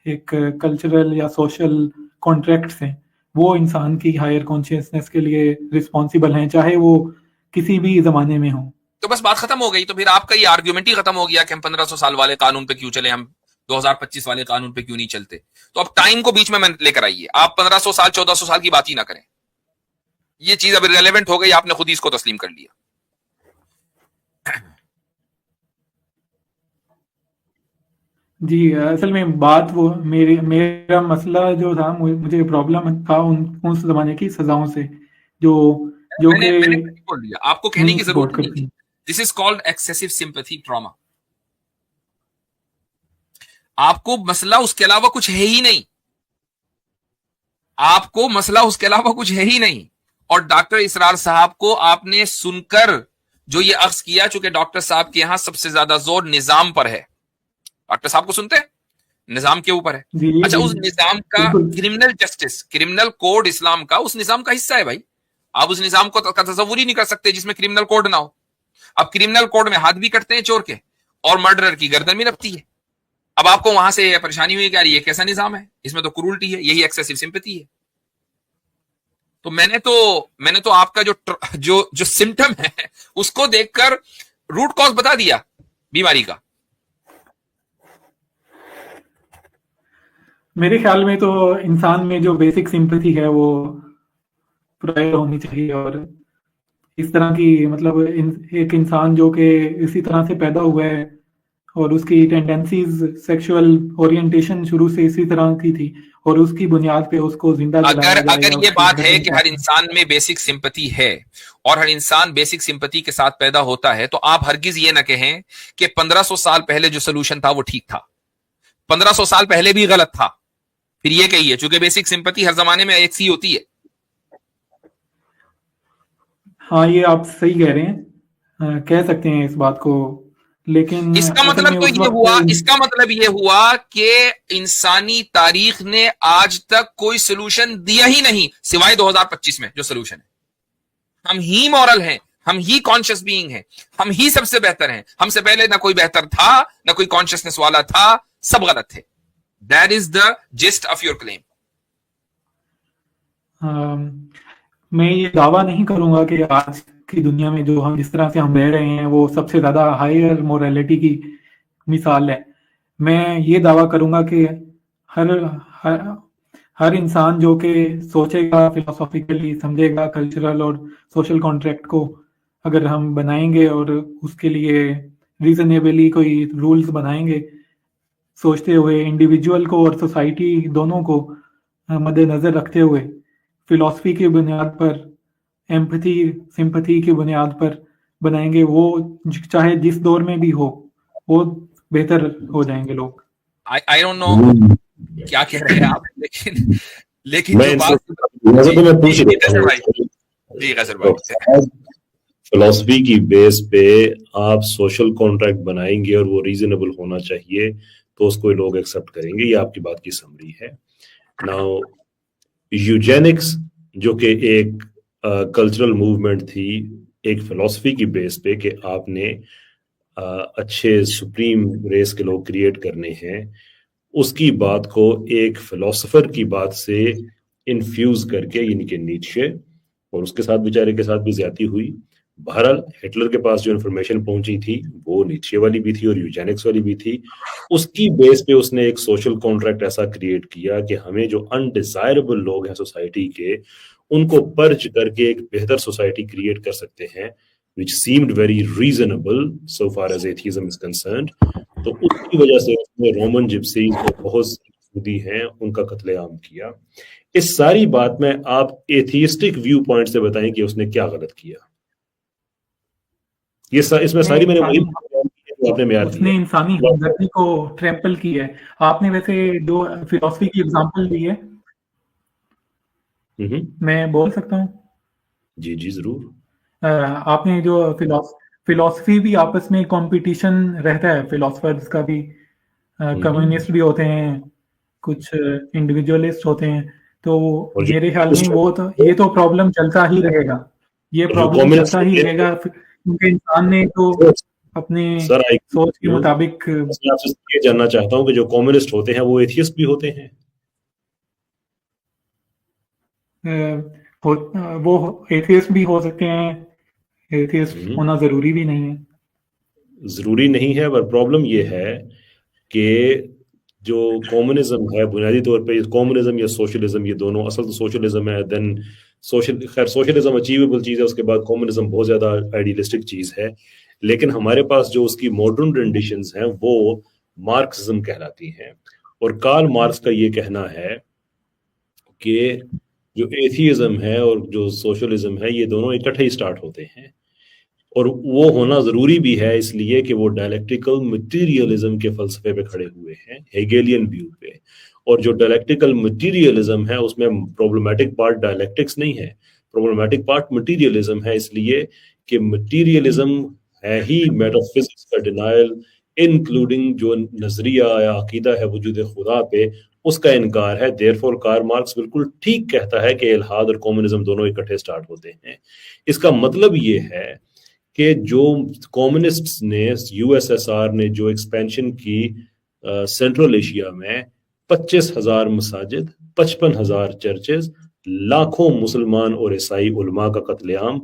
एक कल्चरल या सोशल कॉन्ट्रैक्ट्स हैं, वो इंसान की हायर कॉन्शियसनेस के लिए रिस्पॉन्सिबल हैं, चाहे वो किसी भी जमाने में हो। तो बस बात खत्म हो गई। तो फिर आपका ये आर्ग्यूमेंट ही खत्म हो गया कि हम 1500 साल वाले कानून पे क्यों चले, हम 2025 वाले कानून पे क्यों नहीं चलते। तो अब टाइम को बीच में लेकर आइए, आप 1500 साल 1400 साल की बात ही ना करें। ये चीज अब रिलेवेंट हो गई, आपने खुद ही इसको तस्लीम कर लिया। जी, असल में बात वो मेरा मसला जो था, मुझे प्रॉब्लम था उस जमाने की सजाओं से जो जो मैंने कि मैंने पहले बोल दिया, आपको कहने नहीं की सपोर्ट जरूरत नहीं करती। है। This is called excessive sympathy trauma. आपको मसला उसके अलावा कुछ है ही नहीं, आपको मसला उसके अलावा कुछ है ही नहीं। और डॉक्टर इसरार साहब को आपने सुनकर जो ये अर्ज किया, चूंकि डॉक्टर साहब के यहां सबसे ज्यादा जोर निजाम पर है, डॉक्टर साहब को सुनते हैं, निजाम के ऊपर है। जी अच्छा, जी, उस निजाम का बिल्कुल। क्रिमिनल जस्टिस, क्रिमिनल कोड इस्लाम का उस निजाम का हिस्सा है भाई। आप उस निजाम को तस्वुर ही नहीं कर सकते जिसमें क्रिमिनल कोड ना हो। अब क्रिमिनल कोड में हाथ भी कटते हैं चोर के, और मर्डरर की गर्दन भी नपती है। अब आपको वहां से परेशानी हुई कि यार ये कैसा निजाम है, इसमें तो क्रूरटी है, यही एक्सेसिव सिंपैथी है। तो मैंने तो आपका जो सिम्टम है उसको देखकर रूट कॉज बता दिया बीमारी का। मेरे ख्याल में तो इंसान में जो बेसिक सिंपैथी है वो प्रायर होनी चाहिए, और इस तरह की मतलब एक इंसान जो कि इसी तरह से पैदा हुआ है और उसकी टेंडेंसीज सेक्सुअल ओरिएंटेशन शुरू से इसी तरह की थी, और उसकी बुनियाद पे उसको जिंदा जलाया अगर जाएगा, ये उसकी बात है गर्दन कि हर काटी। इंसान में बेसिक सिंपैथी है और हर इंसान बेसिक सिंपैथी के साथ पैदा होता है, तो आप हरगिज ये ना कहें कि 1500 साल पहले जो सोल्यूशन था वो ठीक था, 1500 साल पहले भी गलत था। फिर ये कहिए, चूंकि बेसिक सिंपैथी हर जमाने में एक सी होती है। हाँ, ये आप सही कह रहे हैं, कह सकते हैं इस बात को, लेकिन इसका असल मतलब में तो उस ये वक्त हुआ, इसका मतलब ये हुआ कि इंसानी तारीख ने आज तक कोई सोल्यूशन दिया ही नहीं सिवाय 2025 में जो सोल्यूशन है। हम ही मॉरल हैं, हम ही कॉन्शियस बीइंग हैं, हम ही सबसे बेहतर हैं। हमसे पहले ना कोई बेहतर था, ना कोई कॉन्शियसनेस वाला था, सब गलत थे। That is the gist of your claim. मैं ये दावा नहीं करूंगा कि आज की दुनिया में जो हम जिस तरह से हम रह रहे हैं वो सबसे ज्यादा हायर मोरालिटी की मिसाल है। मैं ये दावा करूंगा कि हर हर, हर इंसान जो कि सोचेगा, फिलोसॉफिकली समझेगा कल्चरल और सोशल कॉन्ट्रैक्ट को, अगर हम बनाएंगे और उसके लिए रीजनेबली कोई रूल्स बनाएंगे, सोचते हुए इंडिविजुअल को और सोसाइटी दोनों को मद्देनजर रखते हुए, फिलॉसफी की बुनियाद पर, एम्पैथी सिंपैथी की बुनियाद पर बनाएंगे, वो चाहे जिस दौर में भी हो, वो बेहतर हो जाएंगे लोग। आई डोंट नो क्या कह रहे हैं आप, लेकिन मैं जो बात वैसे तो मैं पूछ जी गजर भाई, जी गजर भाई, फिलोसफी की बेस पे आप सोशल कॉन्ट्रैक्ट बनाएंगे और वो रीजनेबल होना चाहिए तो उसको लोग एक्सेप्ट करेंगे, ये आपकी बात की समरी है। नाउ यूजेनिक्स जो कि एक कल्चरल मूवमेंट थी, एक फिलोसफी की बेस पे कि आपने अच्छे सुप्रीम रेस के लोग क्रिएट करने हैं, उसकी बात को एक फिलोसोफर की बात से इन्फ्यूज करके, यानी कि नीत्शे, और उसके साथ बेचारे के साथ भी ज्यादती हुई। बहरहाल हिटलर के पास जो इन्फॉर्मेशन पहुंची थी वो नीत्शे वाली भी थी और यूजेनिक्स वाली भी थी। उसकी बेस पे उसने एक सोशल कॉन्ट्रैक्ट ऐसा क्रिएट किया कि हमें जो अनडिजायरेबल लोग हैं सोसाइटी के, उनको पर्ज करके एक बेहतर सोसाइटी क्रिएट कर सकते हैं, which seemed very reasonable so far as atheism is concerned। तो उसकी वजह से उसने रोमन जिप्सी जो बहुत यहूदी हैं उनका कत्लेआम किया। इस सारी बात में आप एथियस्टिक व्यू पॉइंट से बताएं कि उसने क्या गलत किया। इसमें सारी मैंने वही आपने म्यार उसने इंसानी हमदर्दी को ट्रैम्पल की है। आपने वैसे जो फिलॉसफी की एग्जांपल दी है, मैं बोल सकता हूँ? जी जी जरूर। आपने जो फिलॉसफी भी आपस में कंपटीशन रहता है, फिलोसफर्स का भी, कम्युनिस्ट भी होते हैं, कुछ इंडिविजुअलिस्ट होते हैं, तो मेरे ख्याल में वो तो ये तो प्रॉब्लम चलता ही रहेगा, ये प्रॉब्लम चलता ही रहेगा, क्योंकि इंसान ने तो अपने सोच के मुताबिक। मैं आपसे ये जानना चाहता हूँ कि जो कम्युनिस्ट होते हैं वो एथियस्ट भी होते हैं? वो एथियस्ट भी हो सकते हैं, एथियस्ट होना जरूरी भी नहीं है। जरूरी नहीं है, पर प्रॉब्लम ये है कि जो कम्युनिज्म है, बुनियादी तौर पे कम्युनिज्म या सोशलिज्म, ये दोनों, असल तो सोशलिज्म है, देन खैर सोशलिज्म अचीवेबल चीज है, उसके बाद कम्युनिज्म बहुत ज्यादा आइडियलिस्टिक चीज है, लेकिन हमारे पास जो उसकी मॉडर्न रेंडिशंस हैं वो मार्क्सिज्म कहलाती हैं। और कार्ल मार्क्स का ये कहना है कि जो एथियज्म है और जो सोशलिज्म है, ये दोनों इकट्ठे ही स्टार्ट होते हैं, और वो होना जरूरी भी है इसलिए कि वो डायलेक्टिकल मटेरियलिज्म के फलसफे पे खड़े हुए हैं, हेगेलियन व्यू पे। और जो डायलेक्टिकल मटेरियलिज्म है उसमें प्रॉब्लमेटिक पार्ट डायलेक्टिक्स नहीं है, प्रॉब्लमेटिक पार्ट मटेरियलिज्म है, इसलिए कि मटेरियलिज्म है ही मेटाफिजिक्स का डिनायल, इंक्लूडिंग जो नजरिया या अकीदा है वजूद खुदा पे, उसका इनकार है। देयरफॉर कार्ल मार्क्स बिल्कुल ठीक कहता है कि इल्हाद और कम्युनिज्म दोनों इकट्ठे स्टार्ट होते हैं। इसका मतलब ये है कि जो कम्युनिस्ट्स ने, यूएसएसआर ने जो एक्सपेंशन की सेंट्रल एशिया में, 25,000 मसाजिद, 55,000 चर्चेज, लाखों मुसलमान और ईसाई उलमा का कत्लेआम,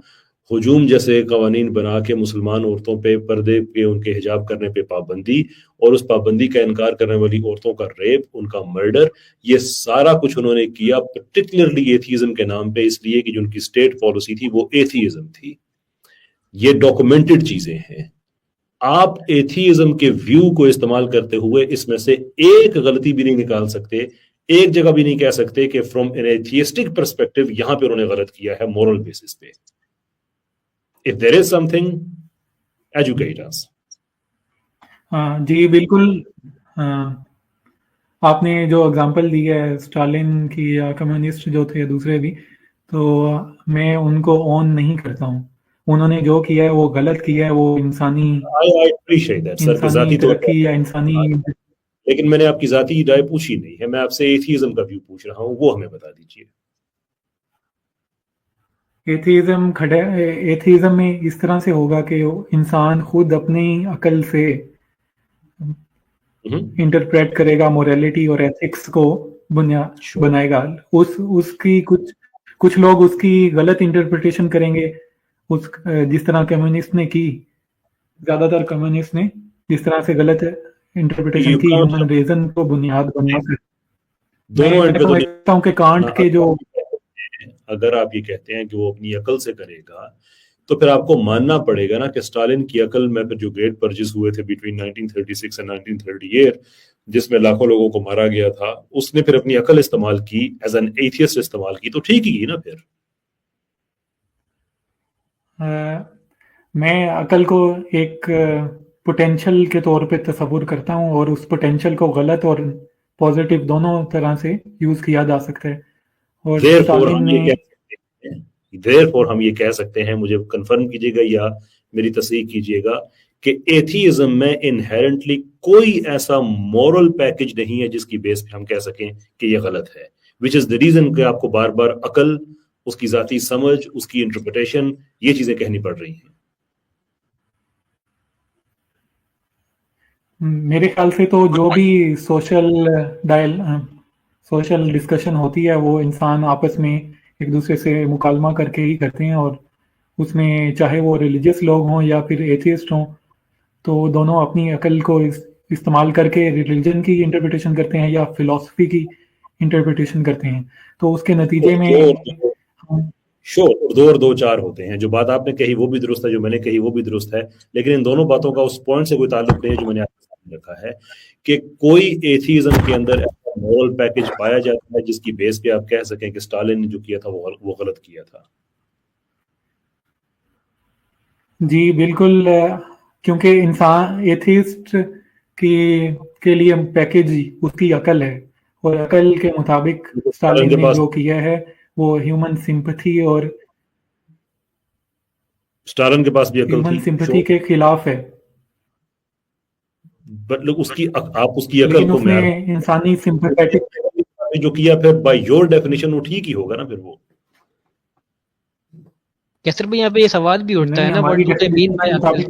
हुजूम जैसे कवानीन बना के मुसलमान औरतों पे पर्दे पे, उनके हिजाब करने पे पाबंदी, और उस पाबंदी का इनकार करने वाली औरतों का रेप, उनका मर्डर, ये सारा कुछ उन्होंने किया पर्टिकुलरली एथियज्म के नाम पे, इसलिए कि जो उनकी स्टेट पॉलिसी थी वो एथियज्म थी। ये डॉक्यूमेंटेड चीजें हैं। आप एथियज्म के व्यू को इस्तेमाल करते हुए इसमें से एक गलती भी नहीं निकाल सकते, एक जगह भी नहीं कह सकते कि फ्रॉम एन एथियस्टिक पर्सपेक्टिव यहां पे उन्होंने गलत किया है मोरल बेसिस पे। If there is something, educate us. जी बिल्कुल। आपने जो एग्जांपल दी है स्टालिन की या कम्युनिस्ट जो थे दूसरे भी, तो मैं उनको ऑन नहीं करता हूँ। उन्होंने जो किया है वो गलत किया है, वो इंसानी तरक्की या इंसानी, लेकिन मैंने आपकी जाती राय पूछी नहीं है, मैं आपसे एथियज्म का व्यू पूछ रहा हूँ, वो हमें बता दीजिए। एथियज्म में इस तरह से होगा कि इंसान खुद अपनी अकल से इंटरप्रेट करेगा मोरालिटी और एथिक्स को बनाएगा, उसकी कुछ लोग उसकी गलत इंटरप्रिटेशन करेंगे, जिस तरह कम्युनिस्ट ने की, ज्यादातर कम्युनिस्ट ने जिस तरह से गलत इंटरप्रिटेशन की ह्यूमन रीजन को बुनियाद बनाकर। दोनों एंड पे तो समझता हूँ कि कांट के जो, अगर आप ये कहते हैं कि वो अपनी अकल से करेगा, तो फिर आपको मानना पड़ेगा ना कि स्टालिन की अकल में फिर जो ग्रेट परचेस हुए थे बिटवीन 1936 एंड 1938, जिसमें लाखों लोगों को मारा गया था, उसने फिर अपनी अकल इस्तेमाल की, एज एन एथियस्ट इस्तेमाल की, तो ठीक ही ना फिर। मैं अकल को एक पोटेंशियल के तौर पे तस्वुर करता हूँ, और उस पोटेंशियल को गलत और पॉजिटिव दोनों तरह से यूज किया जा सकता है। और देयरफॉर हम ये कह सकते हैं, मुझे कंफर्म कीजिएगा या मेरी तस्दीक कीजिएगा, कि एथीइज्म में इनहेरेंटली कोई ऐसा मॉरल पैकेज नहीं है जिसकी बेस पे हम कह सकें कि ये गलत है, विच इज द रीजन कि आपको बार बार अकल, उसकी जाती समझ, उसकी इंटरप्रिटेशन, ये चीजें कहनी पड़ रही हैं। मेरे ख्याल से तो जो भी सोशल डिस्कशन होती है वो इंसान आपस में एक दूसरे से मुकालमा करके ही करते हैं, और उसमें चाहे वो रिलीजियस लोग हों या फिर एथियस्ट हों, तो दोनों अपनी अकल को इस्तेमाल करके रिलीजन की इंटरप्रिटेशन करते हैं या फिलॉसफी की इंटरप्रिटेशन करते हैं। तो उसके नतीजे में दो और दो चार होते हैं। जो बात आपने कही वो भी दुरुस्त है, जो मैंने कही वो भी दुरुस्त है, लेकिन इन दोनों बातों का उस पॉइंट से कोई ताल्लुक नहीं है जो मैंने आपके सामने रखा है कि कोई एथीइज्म के अंदर ऐसा मॉरल पैकेज पाया जाता है जिसकी बेस पे आप कह सकें कि स्टालिन ने जो किया था वो गलत किया था। जी बिल्कुल, क्योंकि इंसान एथिस्ट के लिए पैकेज उसकी अकल है, और अकल के मुताबिक स्टालिन ने जो किया है वो ह्यूमन सिंपैथी, और स्टालिन के पास भी अकल ह्यूमन सिंपैथी के खिलाफ है। बट उसकी आप उसकी अकल को इंसानी सिंपैथेटिक जो किया, फिर बाय योर डेफिनेशन वो ठीक ही होगा ना फिर वो। कैसर भाई यहाँ पे ये सवाल भी उठता है ना, what do they mean by अकल,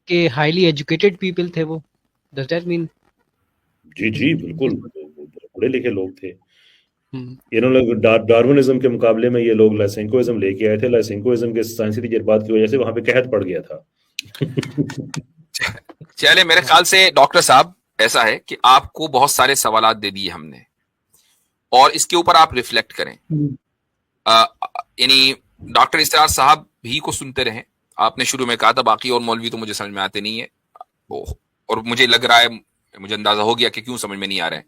कि हाईली एजुकेटेड पीपल थे वो, डज दैट मीन? जी जी बिल्कुल, पढ़े लिखे लोग थे। इन्होंने डार्विनिज्म के मुकाबले में ये लोग लाइसेंकोइज्म लेके आए थे। लाइसेंकोइज्म के साइंसी तजर्बात की वजह से वहां पे कहत पड़ गया था। चले, मेरे ख्याल से डॉक्टर साहब ऐसा है कि आपको बहुत सारे सवालात दे दिए हमने, और इसके ऊपर आप रिफ्लेक्ट करें। यानी डॉक्टर इसरार साहब भी को सुनते रहें। आपने शुरू में कहा था बाकी और मौलवी तो मुझे समझ में आते नहीं है, और मुझे लग रहा है, मुझे अंदाजा हो गया कि क्यों समझ में नहीं आ रहा है।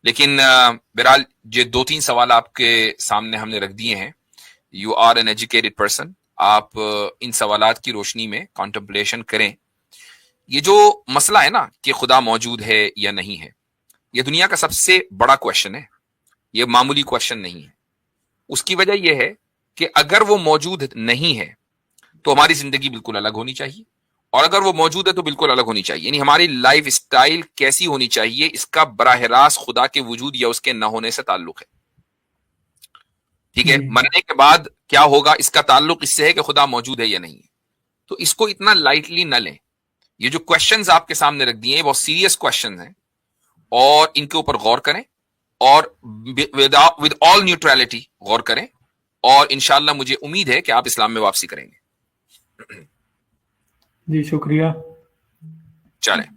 लेकिन बहरहाल ये 2-3 सवाल आपके सामने हमने रख दिए हैं। You are an educated person, आप इन सवालात की रोशनी में कॉन्टेम्पलेशन करें। ये जो मसला है ना कि खुदा मौजूद है या नहीं है, ये दुनिया का सबसे बड़ा क्वेश्चन है, ये मामूली क्वेश्चन नहीं है। उसकी वजह यह है कि अगर वो मौजूद नहीं है तो हमारी जिंदगी बिल्कुल अलग होनी चाहिए, और अगर वो मौजूद है तो बिल्कुल अलग होनी चाहिए। यानी हमारी लाइफ स्टाइल कैसी होनी चाहिए, इसका बराह रास्त खुदा के वजूद या उसके न होने से ताल्लुक है। ठीक है, मरने के बाद क्या होगा इसका ताल्लुक इससे है कि खुदा मौजूद है या नहीं है। तो इसको इतना लाइटली न लें। ये जो क्वेश्चंस आपके सामने रख दिए हैं बहुत सीरियस क्वेश्चंस हैं, और इनके ऊपर गौर करें, और विद ऑल न्यूट्रलिटी गौर करें, और इंशाल्लाह मुझे उम्मीद है कि आप इस्लाम में वापसी करेंगे। जी शुक्रिया। चलें।